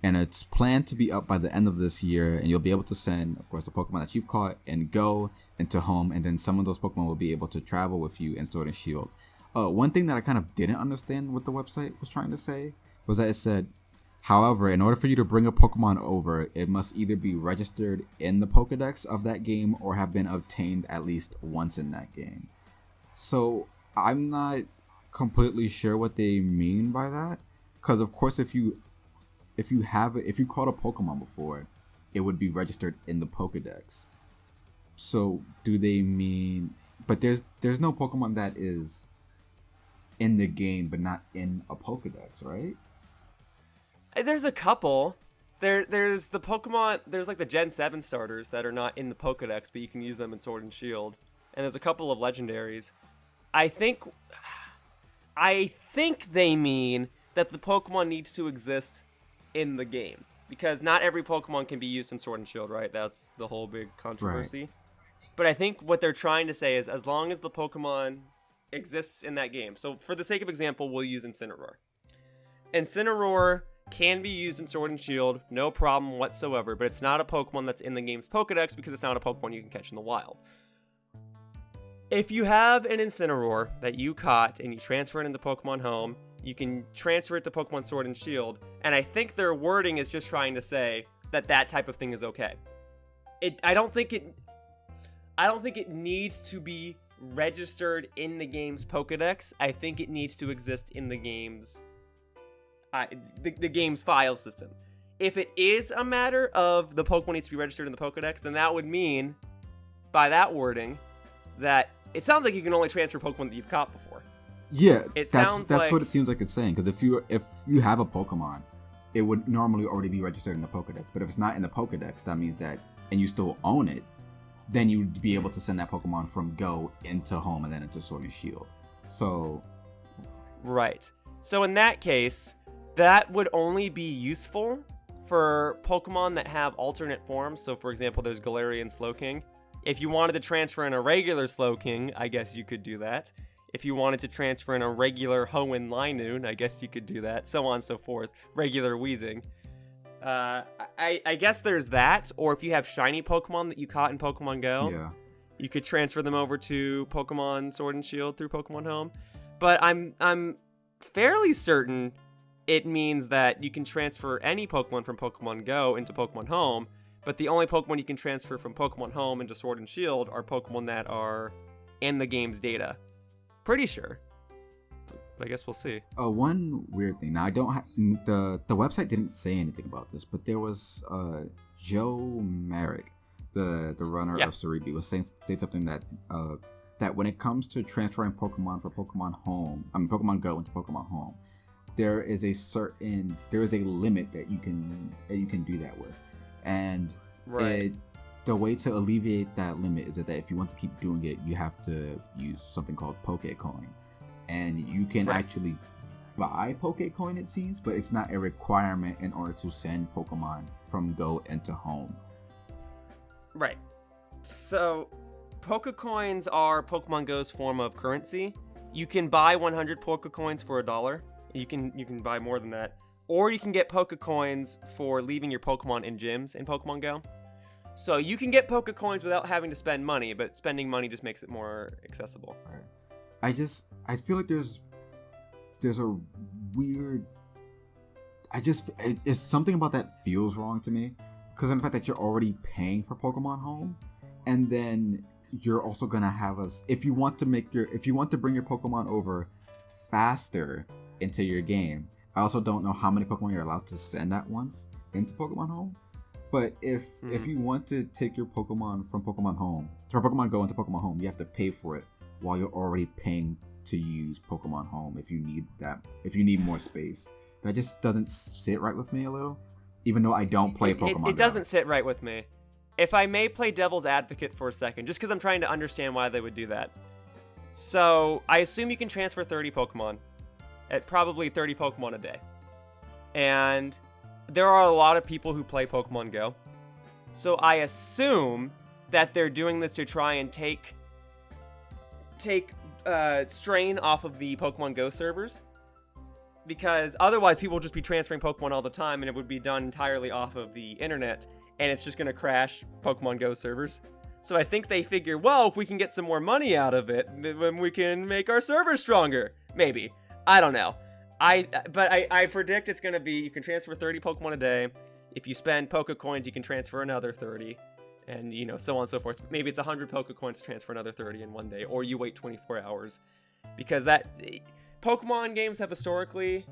And it's planned to be up by the end of this year, and you'll be able to send, of course, the Pokemon that you've caught in Go into Home, and then some of those Pokemon will be able to travel with you in Sword and Shield. One thing that I kind of didn't understand what the website was trying to say was that it said, however, in order for you to bring a Pokemon over, it must either be registered in the Pokedex of that game or have been obtained at least once in that game. So I'm not completely sure what they mean by that, because of course if you caught a Pokemon before, it would be registered in the Pokedex. So do they mean, but there's no Pokemon that is in the game but not in a Pokedex, right? There's a couple. There's the Pokemon, there's like the Gen 7 starters that are not in the Pokedex, but you can use them in Sword and Shield. And there's a couple of legendaries. I think they mean that the Pokemon needs to exist in the game, because not every Pokemon can be used in Sword and Shield, right? That's the whole big controversy. Right. But I think what they're trying to say is, as long as the Pokemon exists in that game. So for the sake of example, we'll use Incineroar. Incineroar can be used in Sword and Shield, no problem whatsoever, but it's not a Pokemon that's in the game's Pokedex because it's not a Pokemon you can catch in the wild. If you have an Incineroar that you caught and you transfer it into Pokemon Home, you can transfer it to Pokemon Sword and Shield, and I think their wording is just trying to say that that type of thing is okay. I don't think it needs to be registered in the game's Pokedex. I think it needs to exist in the game's the game's file system. If it is a matter of the Pokemon needs to be registered in the Pokedex, then that would mean, by that wording, that it sounds like you can only transfer Pokemon that you've caught before. Yeah, that's what it seems like it's saying. Because if you have a Pokemon, it would normally already be registered in the Pokedex. But if it's not in the Pokedex, that means that, and you still own it, then you'd be able to send that Pokemon from Go into Home and then into Sword and Shield. So, right. So in that case, that would only be useful for Pokemon that have alternate forms. So for example, there's Galarian Slowking. If you wanted to transfer in a regular Slowking, I guess you could do that. If you wanted to transfer in a regular Hoenn Linoon, I guess you could do that, so on and so forth. Regular Weezing. I guess there's that, or if you have shiny Pokemon that you caught in Pokemon Go, yeah, you could transfer them over to Pokemon Sword and Shield through Pokemon Home. But I'm fairly certain it means that you can transfer any Pokemon from Pokemon Go into Pokemon Home, but the only Pokemon you can transfer from Pokemon Home into Sword and Shield are Pokemon that are in the game's data. Pretty sure. But I guess we'll see. One weird thing. Now, I don't the website didn't say anything about this, but there was Joe Merrick, the runner of Cerebi, was saying something that that when it comes to transferring Pokemon from Pokemon Go into Pokemon Home, there is a limit that you can do that with. And Right. the way to alleviate that limit is that if you want to keep doing it, you have to use something called Pokecoin. And you can actually buy Pokecoin, it seems, but it's not a requirement in order to send Pokemon from Go into Home. Right. So, Pokecoins are Pokemon Go's form of currency. You can buy 100 Pokecoins for $1. You can buy more than that. Or you can get Pokecoins for leaving your Pokemon in gyms in Pokemon Go. So you can get Pokecoins without having to spend money, but spending money just makes it more accessible. Right. I feel like there's a weird... it's something about that feels wrong to me. Because of the fact that you're already paying for Pokemon Home, and then you're also gonna have us... If you want to bring your Pokemon over faster into your game, I also don't know how many Pokemon you're allowed to send at once into Pokemon Home. But if you want to take your Pokemon from Pokemon Home, from Pokemon Go into Pokemon Home, you have to pay for it while you're already paying to use Pokemon Home if you need more space. That just doesn't sit right with me a little, even though I don't play Pokemon Go. It doesn't sit right with me. If I may play devil's advocate for a second, just because I'm trying to understand why they would do that. So, I assume you can transfer 30 Pokemon, at probably 30 Pokemon a day. And there are a lot of people who play Pokemon Go. So I assume that they're doing this to try and take strain off of the Pokemon Go servers. Because otherwise people would just be transferring Pokemon all the time and it would be done entirely off of the internet. And it's just going to crash Pokemon Go servers. So I think they figure, well, if we can get some more money out of it, then we can make our servers stronger. Maybe. I don't know. I predict it's going to be, you can transfer 30 Pokemon a day. If you spend Pokecoins, you can transfer another 30. And, so on and so forth. Maybe it's 100 Pokecoins to transfer another 30 in one day. Or you wait 24 hours. Because Pokemon games have historically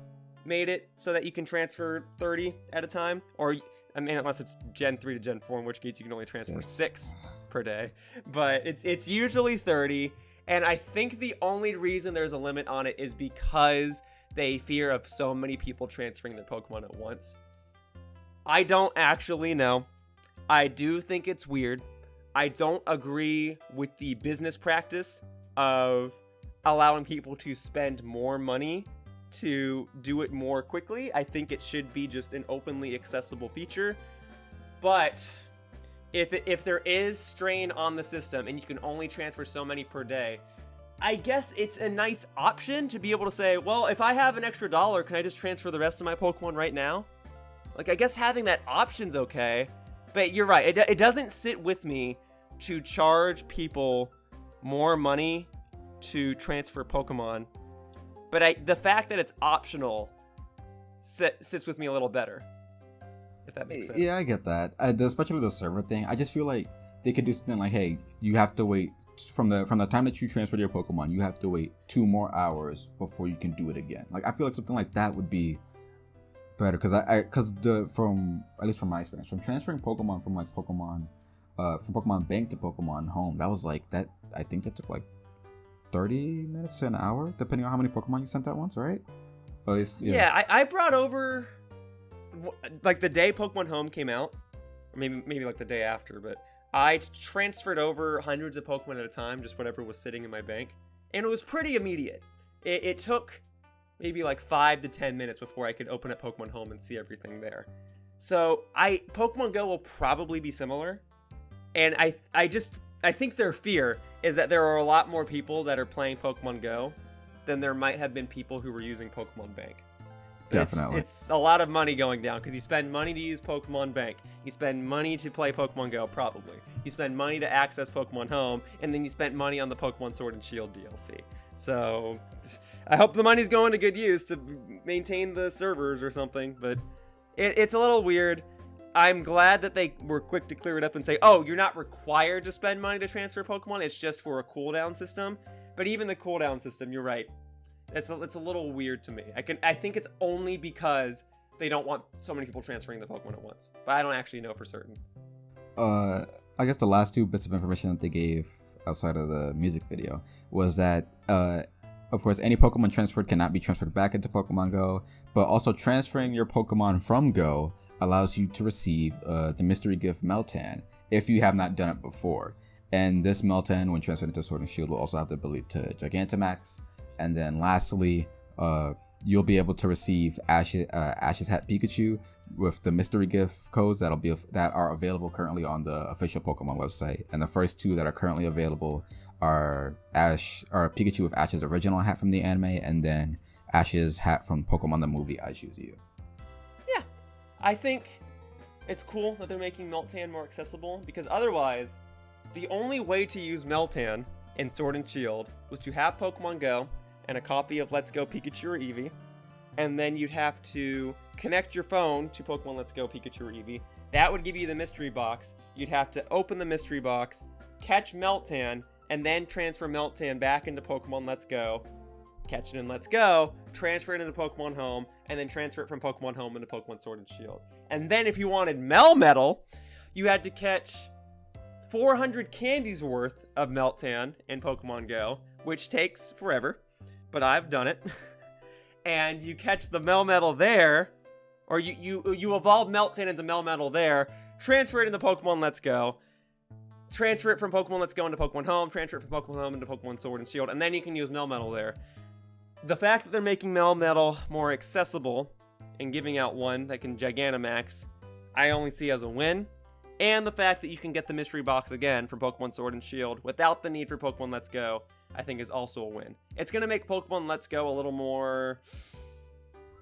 made it so that you can transfer 30 at a time. Or, unless it's Gen 3 to Gen 4, in which case you can only transfer 6 per day. But it's usually 30. And I think the only reason there's a limit on it is because they fear of so many people transferring their Pokemon at once. I don't actually know. I do think it's weird. I don't agree with the business practice of allowing people to spend more money to do it more quickly. I think it should be just an openly accessible feature. But if there is strain on the system and you can only transfer so many per day, I guess it's a nice option to be able to say, well, if I have an extra $1, can I just transfer the rest of my Pokemon right now? Like, I guess having that option's okay. But you're right, it doesn't sit with me to charge people more money to transfer Pokemon. But the fact that it's optional sits with me a little better. If that makes sense. Yeah, I get that. Especially the server thing. I just feel like they could do something like, hey, you have to wait from the time that you transfer your Pokemon, you have to wait 2 more hours before you can do it again. Like, I feel like something like that would be better, because at least from my experience, from transferring Pokemon from Pokemon Bank to Pokemon Home, that was like that. I think that took like 30 minutes to an hour, depending on how many Pokemon you sent at once, right? At least, yeah. I brought over, like, the day Pokemon Home came out, or maybe like the day after, but I transferred over hundreds of Pokemon at a time, just whatever was sitting in my bank, and it was pretty immediate. It took maybe like 5 to 10 minutes before I could open up Pokemon Home and see everything there. So Pokemon Go will probably be similar, and I think their fear is that there are a lot more people that are playing Pokemon Go than there might have been people who were using Pokemon Bank. Definitely. It's a lot of money going down, because you spend money to use Pokemon Bank. You spend money to play Pokemon Go, probably. You spend money to access Pokemon Home, and then you spent money on the Pokemon Sword and Shield DLC. So, I hope the money's going to good use to maintain the servers or something, but it's a little weird. I'm glad that they were quick to clear it up and say, oh, you're not required to spend money to transfer Pokemon, it's just for a cooldown system. But even the cooldown system, you're right. It's a little weird to me. I think it's only because they don't want so many people transferring the Pokemon at once. But I don't actually know for certain. I guess the last 2 bits of information that they gave outside of the music video was that, of course, any Pokemon transferred cannot be transferred back into Pokemon Go, but also transferring your Pokemon from Go allows you to receive the mystery gift Meltan if you have not done it before. And this Meltan, when transferred into Sword and Shield, will also have the ability to Gigantamax. And then lastly, you'll be able to receive Ash's Hat Pikachu with the mystery gift codes that are available currently on the official Pokemon website. And the first two that are currently available are Pikachu with Ash's original hat from the anime, and then Ash's hat from Pokemon the movie I Choose You. Yeah, I think it's cool that they're making Meltan more accessible, because otherwise, the only way to use Meltan in Sword and Shield was to have Pokemon Go and a copy of Let's Go Pikachu or Eevee, and then you'd have to connect your phone to Pokemon Let's Go Pikachu or Eevee. That would give you the mystery box. You'd have to open the mystery box, catch Meltan, and then transfer Meltan back into Pokemon Let's Go, catch it in Let's Go, transfer it into Pokemon Home, and then transfer it from Pokemon Home into Pokemon Sword and Shield. And then if you wanted Melmetal, you had to catch 400 candies worth of Meltan in Pokemon Go, which takes forever, but I've done it. And you catch the Melmetal there, or you evolve Meltan into Melmetal there, transfer it into Pokemon Let's Go, transfer it from Pokemon Let's Go into Pokemon Home, transfer it from Pokemon Home into Pokemon Sword and Shield, and then you can use Melmetal there. The fact that they're making Melmetal more accessible and giving out one that can Gigantamax, I only see as a win. And the fact that you can get the mystery box again from Pokemon Sword and Shield without the need for Pokemon Let's Go, I think is also a win. It's going to make Pokemon Let's Go a little more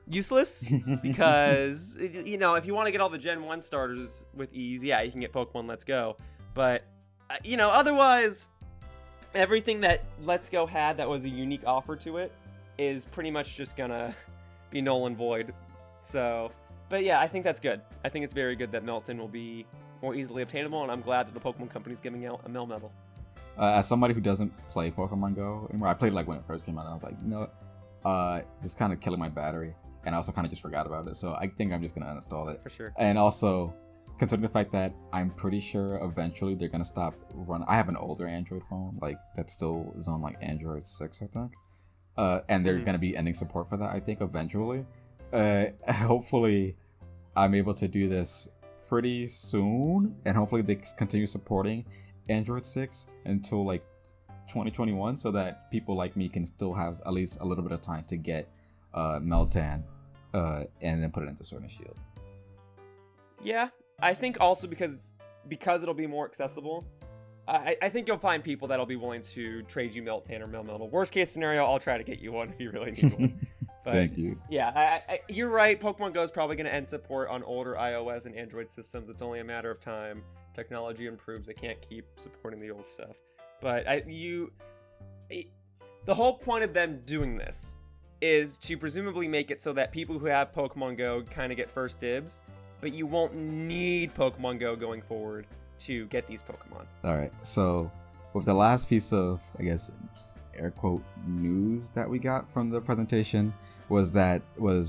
useless because, you know, if you want to get all the Gen 1 starters with ease, yeah, you can get Pokemon Let's Go. But, you know, otherwise, everything that Let's Go had that was a unique offer to it is pretty much just going to be null and void. So, but yeah, I think that's good. I think it's very good that Meltan will be more easily obtainable, and I'm glad that the Pokemon Company's giving out a Melmetal. As somebody who doesn't play Pokemon Go anymore, I played like when it first came out, and I was like, you know what, it's kind of killing my battery, and I also kind of just forgot about it, so I think I'm just gonna uninstall it. For sure. And also, considering the fact that I'm pretty sure eventually they're gonna stop running. I have an older Android phone, like that still is on like Android 6, I think, and they're gonna be ending support for that, I think, eventually. Hopefully, I'm able to do this pretty soon, and hopefully they continue supporting Android 6 until like 2021, so that people like me can still have at least a little bit of time to get Meltan and then put it into Sword and Shield. Yeah, I think also because it'll be more accessible, I think you'll find people that'll be willing to trade you Meltan or Melmetal. Worst case scenario, I'll try to get you one if you really need one. But, thank you. Yeah, you're right. Pokemon Go is probably going to end support on older iOS and Android systems. It's only a matter of time. Technology improves. They can't keep supporting the old stuff. But the whole point of them doing this is to presumably make it so that people who have Pokemon Go kind of get first dibs, but you won't need Pokemon Go going forward to get these Pokemon. All right. So with the last piece of, I guess, air quote news that we got from the presentation was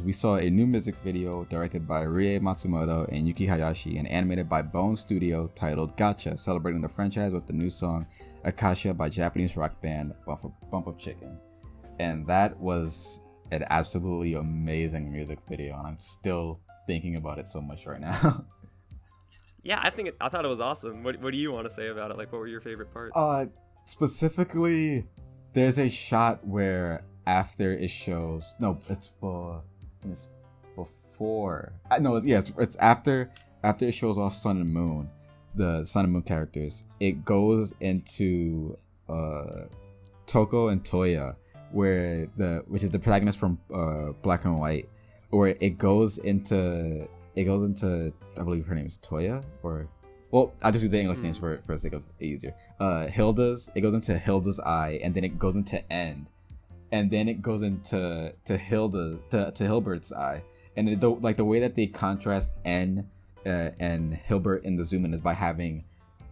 we saw a new music video directed by Rie Matsumoto and Yuki Hayashi and animated by Bone Studio titled Gotcha, celebrating the franchise with the new song Akasha by Japanese rock band Bump of Chicken. And that was an absolutely amazing music video, and I'm still thinking about it so much right now. Yeah, I thought it was awesome. What do you want to say about it? Like, what were your favorite parts? Specifically, there's a shot where after it shows, it's before. It's after it shows off Sun and Moon, the Sun and Moon characters. It goes into Toko and Toya, which is the protagonist from Black and White, where it goes into I believe her name is Toya, well, I'll just use the English names for the sake of easier. It goes into Hilda's eye, and then it goes into End, and then it goes into Hilbert's eye. And the way that they contrast N and Hilbert in the zoom in is by having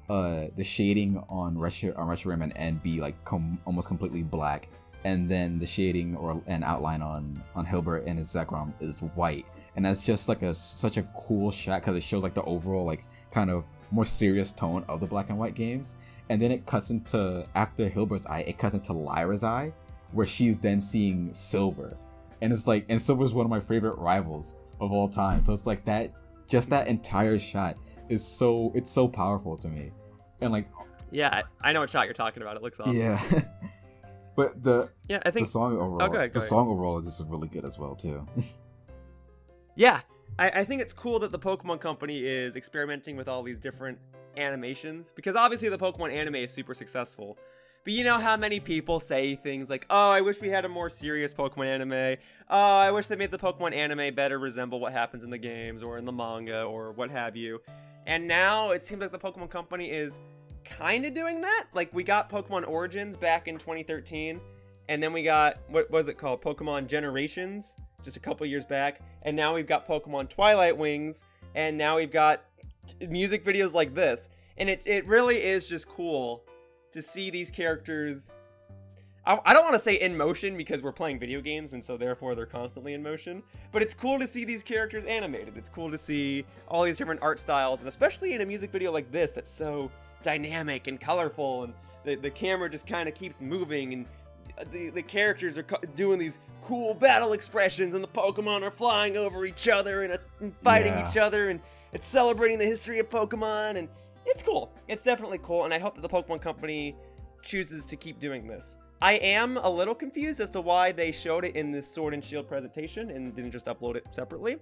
the shading on Reshiram and N be like almost completely black, and then the shading and outline on Hilbert and his Zekrom is white. And that's just like such a cool shot because it shows like the overall like kind of more serious tone of the Black and White games. And then it cuts into, after Hilbert's eye, it cuts into Lyra's eye, where she's then seeing Silver. And it's like, and Silver's one of my favorite rivals of all time. So it's like that just that entire shot is so powerful to me, and like yeah, I know what shot you're talking about. It looks awesome. Yeah, but I think the song overall, okay, the song overall is just really good as well too. Yeah, I think it's cool that the Pokemon Company is experimenting with all these different animations, because obviously the Pokemon anime is super successful. But you know how many people say things like, oh, I wish we had a more serious Pokemon anime. Oh, I wish they made the Pokemon anime better resemble what happens in the games or in the manga or what have you. And now it seems like the Pokemon Company is kind of doing that. Like, we got Pokemon Origins back in 2013, and then we got, what was it called? Pokemon Generations, just a couple years back. And now we've got Pokemon Twilight Wings, and now we've got music videos like this. And it really is just cool to see these characters. I don't want to say in motion, because we're playing video games and so therefore they're constantly in motion, but it's cool to see these characters animated. It's cool to see all these different art styles, and especially in a music video like this that's so dynamic and colorful, and the camera just kind of keeps moving, and the characters are doing these cool battle expressions, and the Pokemon are flying over each other and fighting each other, and it's celebrating the history of Pokemon, and it's cool. It's definitely cool, and I hope that the Pokemon Company chooses to keep doing this. I am a little confused as to why they showed it in this Sword and Shield presentation and didn't just upload it separately.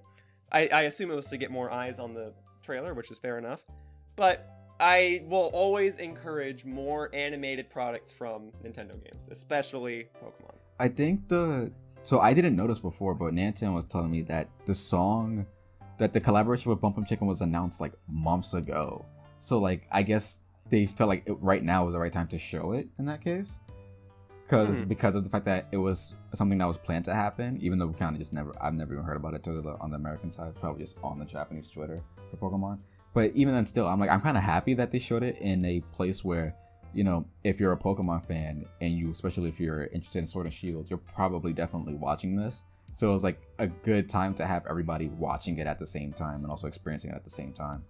I assume it was to get more eyes on the trailer, which is fair enough. But I will always encourage more animated products from Nintendo games, especially Pokemon. I think so I didn't notice before, but Nantan was telling me that the collaboration with Bump Chicken was announced like months ago. So like, I guess they felt like right now was the right time to show it in that case. Because of the fact that it was something that was planned to happen, even though we kind of just I've never even heard about it on the American side, probably just on the Japanese Twitter for Pokemon. But even then still, I'm kind of happy that they showed it in a place where, you know, if you're a Pokemon fan, and especially if you're interested in Sword and Shield, you're probably definitely watching this. So it was like a good time to have everybody watching it at the same time and also experiencing it at the same time.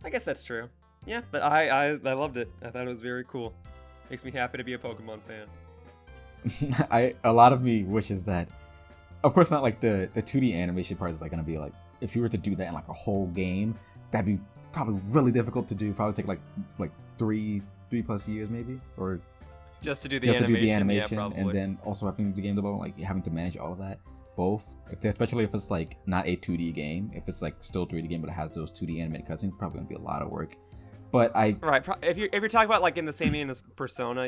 I guess that's true. Yeah, but I loved it. I thought it was very cool. Makes me happy to be a Pokemon fan. A lot of me wishes that, of course, not like the 2D animation part is like gonna be like, if you were to do that in like a whole game, that'd be probably really difficult to do. Probably take like 3+ years maybe, or just to do the animation, yeah, and then also having the game development, like having to manage all of that. Both, especially if it's like not a 2D game, if it's like still a 3D game but it has those 2D animated cutscenes, it's probably gonna be a lot of work. But if you're talking about like in the same vein as Persona,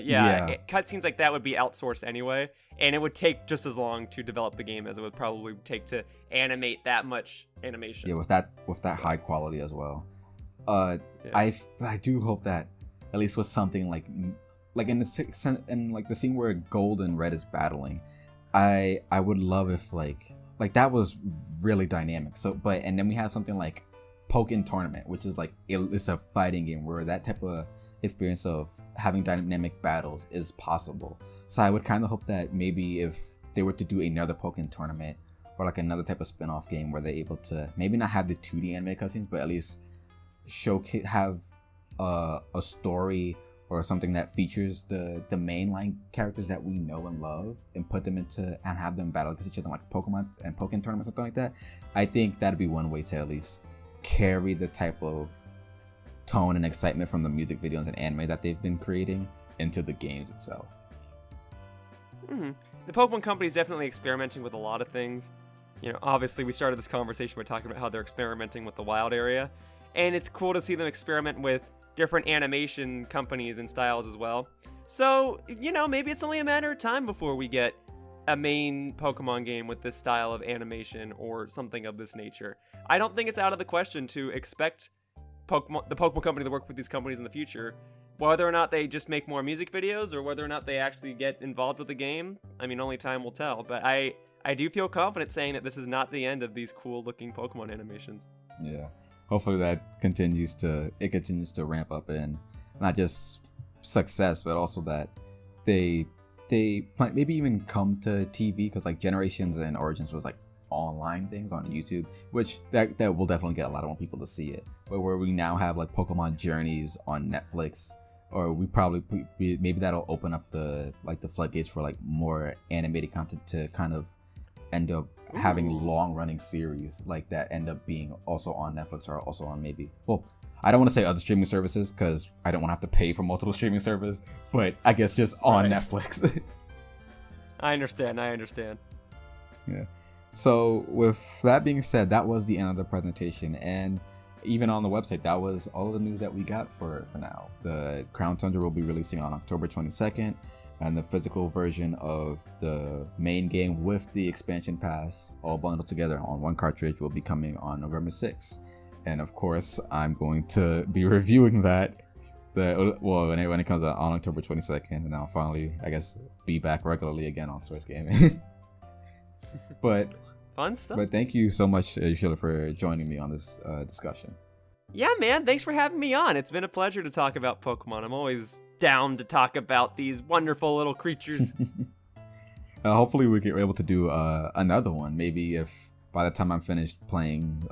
cutscenes like that would be outsourced anyway, and it would take just as long to develop the game as it would probably take to animate that much animation. Yeah, with that high quality as well. I do hope that at least with something like in the scene where Gold and Red is battling, I would love if like that was really dynamic. And then we have something like Pokémon Tournament, which is like it's a fighting game where that type of experience of having dynamic battles is possible. So I would kind of hope that maybe if they were to do another Pokémon Tournament or like another type of spin-off game where they're able to maybe not have the 2D anime cutscenes, but at least have a story or something that features the mainline characters that we know and love, and put them into and have them battle against each other like Pokemon and Pokémon Tournament, something like that. I think that'd be one way to at least carry the type of tone and excitement from the music videos and anime that they've been creating into the games itself. The Pokemon Company is definitely experimenting with a lot of things. You know, obviously we started this conversation by talking about how they're experimenting with the wild area, and it's cool to see them experiment with different animation companies and styles as well. So, you know, maybe it's only a matter of time before we get a main Pokemon game with this style of animation or something of this nature. I don't think it's out of the question to expect the Pokemon Company to work with these companies in the future. Whether or not they just make more music videos or whether or not they actually get involved with the game, I mean, only time will tell. But I do feel confident saying that this is not the end of these cool-looking Pokemon animations. Yeah. Hopefully that continues to ramp up in not just success, but also that they might maybe even come to TV, because like Generations and Origins was like online things on YouTube, which that will definitely get a lot more people to see it. But where we now have like Pokemon Journeys on Netflix, or maybe that'll open up the floodgates for like more animated content to kind of end up having long-running series like that end up being also on Netflix or also on maybe, well, I don't want to say other streaming services because I don't want to have to pay for multiple streaming services, but I guess just on Netflix. I understand. Yeah. So with that being said, that was the end of the presentation, and even on the website, that was all of the news that we got for now. The Crown Tundra will be releasing on October 22nd, and the physical version of the main game with the expansion pass all bundled together on one cartridge will be coming on November 6th. And of course, I'm going to be reviewing that when it comes out on October 22nd, and I'll finally, I guess, be back regularly again on Source Gaming. But fun stuff. But thank you so much, Yoshiller, for joining me on this discussion. Yeah, man. Thanks for having me on. It's been a pleasure to talk about Pokemon. I'm always down to talk about these wonderful little creatures. Hopefully, we get able to do another one. Maybe if by the time I'm finished playing,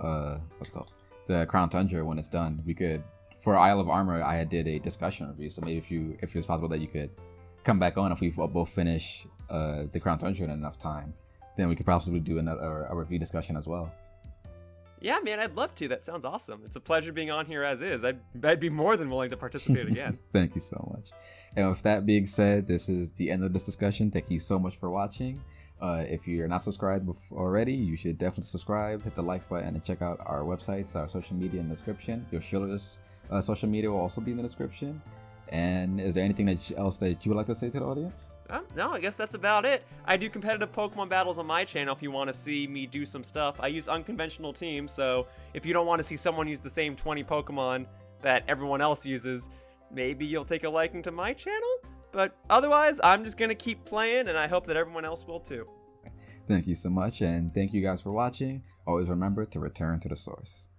the Crown Tundra, when it's done, we could. For Isle of Armor, I did a discussion review. So maybe if it's possible that you could come back on if we both finish the Crown Tundra in enough time, then we could possibly do a review discussion as well. Yeah, man, I'd love to. That sounds awesome. It's a pleasure being on here as is. I'd be more than willing to participate again. Thank you so much. And with that being said, this is the end of this discussion. Thank you so much for watching. If you're not subscribed already, you should definitely subscribe, hit the like button, and check out our websites, our social media in the description. Yoshiller's social media will also be in the description. And is there anything else that you would like to say to the audience? No, I guess that's about it. I do competitive Pokemon battles on my channel if you want to see me do some stuff. I use unconventional teams, so if you don't want to see someone use the same 20 Pokemon that everyone else uses, maybe you'll take a liking to my channel. But otherwise, I'm just going to keep playing, and I hope that everyone else will too. Thank you so much, and thank you guys for watching. Always remember to return to the source.